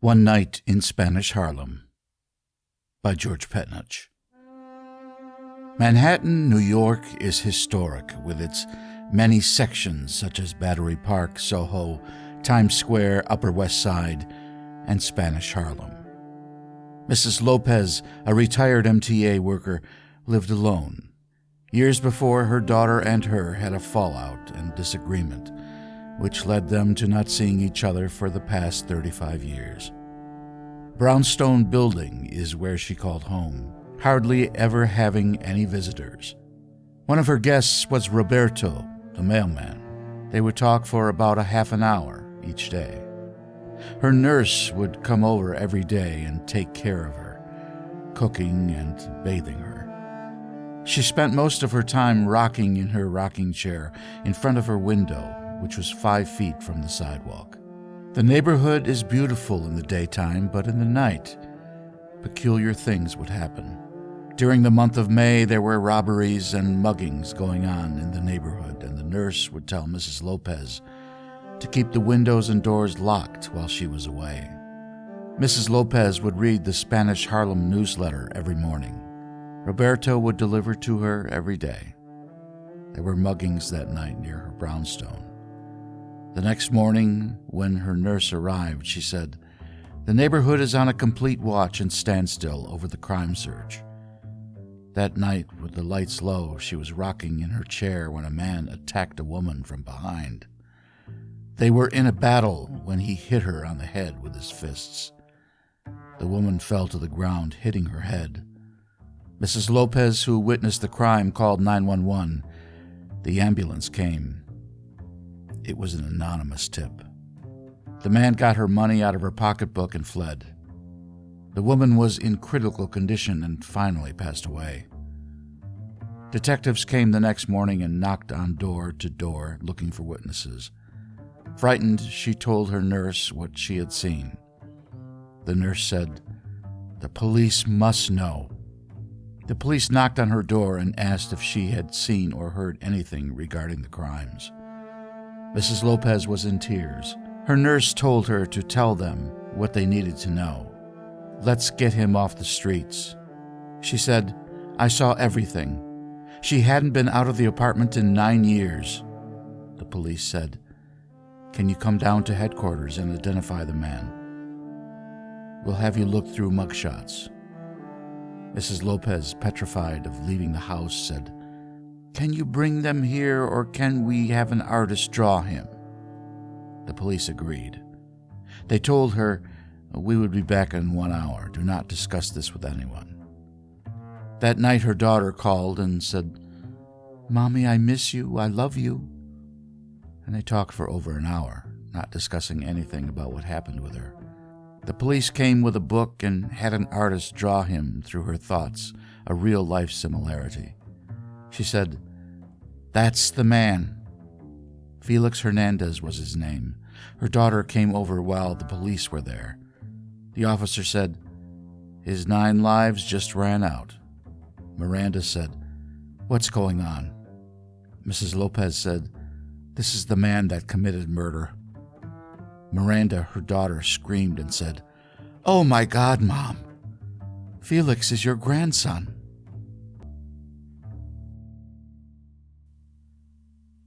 One Night in Spanish Harlem by George Petnich. Manhattan, New York is historic with its many sections such as Battery Park, Soho, Times Square, Upper West Side, and Spanish Harlem. Mrs. Lopez, a retired MTA worker, lived alone. Years before, her daughter and her had a fallout and disagreement, which led them to not seeing each other for the past 35 years. Brownstone Building is where she called home, hardly ever having any visitors. One of her guests was Roberto, the mailman. They would talk for about a half an hour each day. Her nurse would come over every day and take care of her, cooking and bathing her. She spent most of her time rocking in her rocking chair in front of her window, which was 5 feet from the sidewalk. The neighborhood is beautiful in the daytime, but in the night, peculiar things would happen. During the month of May, there were robberies and muggings going on in the neighborhood, and the nurse would tell Mrs. Lopez to keep the windows and doors locked while she was away. Mrs. Lopez would read the Spanish Harlem newsletter every morning. Roberto would deliver to her every day. There were muggings that night near her brownstone. The next morning, when her nurse arrived, she said, "The neighborhood is on a complete watch and standstill over the crime surge." That night, with the lights low, she was rocking in her chair when a man attacked a woman from behind. They were in a battle when he hit her on the head with his fists. The woman fell to the ground, hitting her head. Mrs. Lopez, who witnessed the crime, called 911. The ambulance came. It was an anonymous tip. The man got her money out of her pocketbook and fled. The woman was in critical condition and finally passed away. Detectives came the next morning and knocked on door to door looking for witnesses. Frightened, she told her nurse what she had seen. The nurse said, "The police must know." The police knocked on her door and asked if she had seen or heard anything regarding the crimes. Mrs. Lopez was in tears. Her nurse told her to tell them what they needed to know. "Let's get him off the streets." She said, "I saw everything." She hadn't been out of the apartment in 9 years. The police said, "Can you come down to headquarters and identify the man? We'll have you look through mugshots." Mrs. Lopez, petrified of leaving the house, said, "Can you bring them here, or can we have an artist draw him?" The police agreed. They told her, "We would be back in 1 hour. Do not discuss this with anyone." That night her daughter called and said, "Mommy, I miss you. I love you." And they talked for over an hour, not discussing anything about what happened with her. The police came with a book and had an artist draw him through her thoughts, a real-life similarity. She said, "That's the man." Felix Hernandez was his name. Her daughter came over while the police were there. The officer said, "His 9 lives just ran out." Miranda said, "What's going on?" Mrs. Lopez said, "This is the man that committed murder." Miranda, her daughter, screamed and said, "Oh my God, Mom! Felix is your grandson."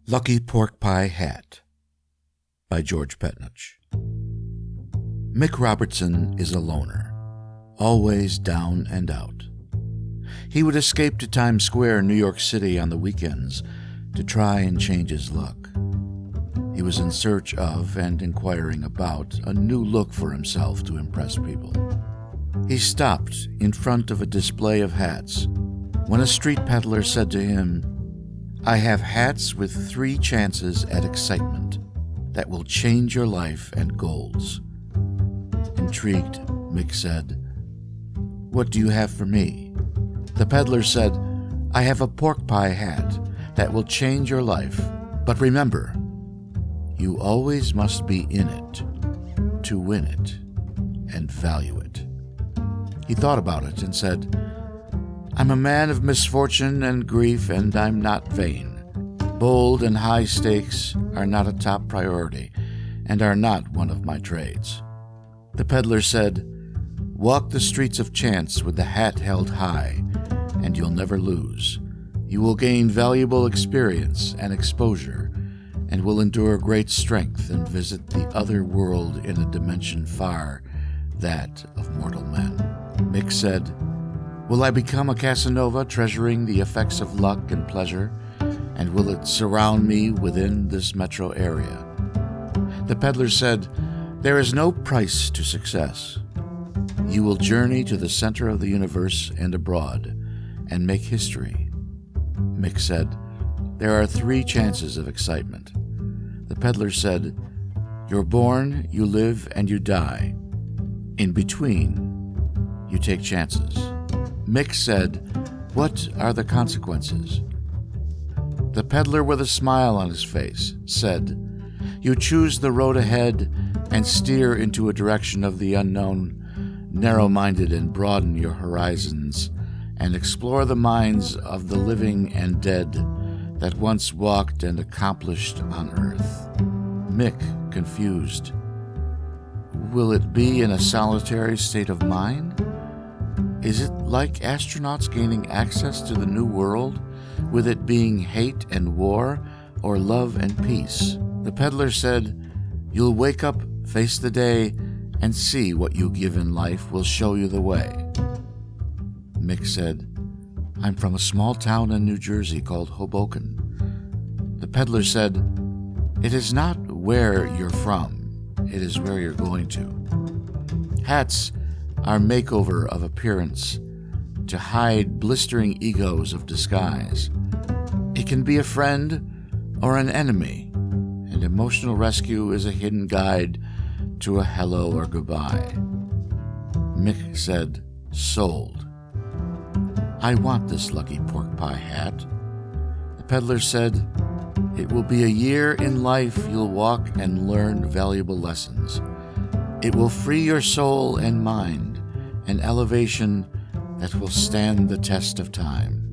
Lucky Pork Pie Hat by George Petnich. Mick Robertson is a loner, always down and out. He would escape to Times Square, New York City on the weekends to try and change his luck. He was in search of and inquiring about a new look for himself to impress people. He stopped in front of a display of hats when a street peddler said to him, "I have hats with 3 chances at excitement that will change your life and goals." Intrigued, Mick said, "What do you have for me?" The peddler said, "I have a pork pie hat that will change your life, but remember, you always must be in it to win it and value it." He thought about it and said, "I'm a man of misfortune and grief, and I'm not vain. Bold and high stakes are not a top priority and are not one of my trades. The peddler said, "Walk the streets of chance with the hat held high, and you'll never lose. You will gain valuable experience and exposure, and will endure great strength and visit the other world in a dimension far that of mortal men." Mick said, "Will I become a Casanova, treasuring the effects of luck and pleasure, and will it surround me within this metro area?" The peddler said, "There is no price to success. You will journey to the center of the universe and abroad, and make history." Mick said, "There are 3 chances of excitement." The peddler said, "You're born, you live, and you die. In between, you take chances." Mick said, "What are the consequences?" The peddler, with a smile on his face, said, "You choose the road ahead and steer into a direction of the unknown, narrow-minded, and broaden your horizons, and explore the minds of the living and dead that once walked and accomplished on earth." Mick, confused, "Will it be in a solitary state of mind? Is it like astronauts gaining access to the new world, with it being hate and war, or love and peace?" The peddler said, "You'll wake up, face the day, and see what you give in life will show you the way." Mick said, "I'm from a small town in New Jersey called Hoboken." The peddler said, "It is not where you're from, it is where you're going to. Hats are makeover of appearance to hide blistering egos of disguise. It can be a friend or an enemy, and emotional rescue is a hidden guide to a hello or goodbye." Mick said, "Sold. I want this lucky pork pie hat." The peddler said, "It will be a year in life you'll walk and learn valuable lessons. It will free your soul and mind, an elevation that will stand the test of time."